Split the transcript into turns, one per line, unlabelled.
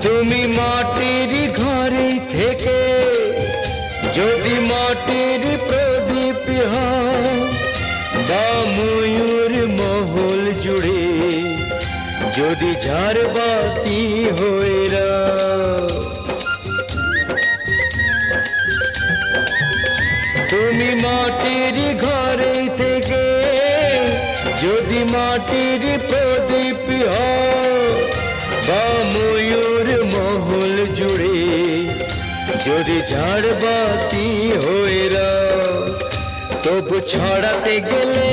তুমি মাটির ঘরে থেকে যদি মাটির প্রদীপ হও বা ময়ূর মহল জুড়ে যদি ঝাড়বাতি হয়ে রাও, তুমি মাটির ঘরে থেকে যদি মাটির প্রদীপ হও বা ময়ূর মহল জুড়ে যদি ঝাড়বাতি হয়ে রাও, তবু ছড়াতে গেলে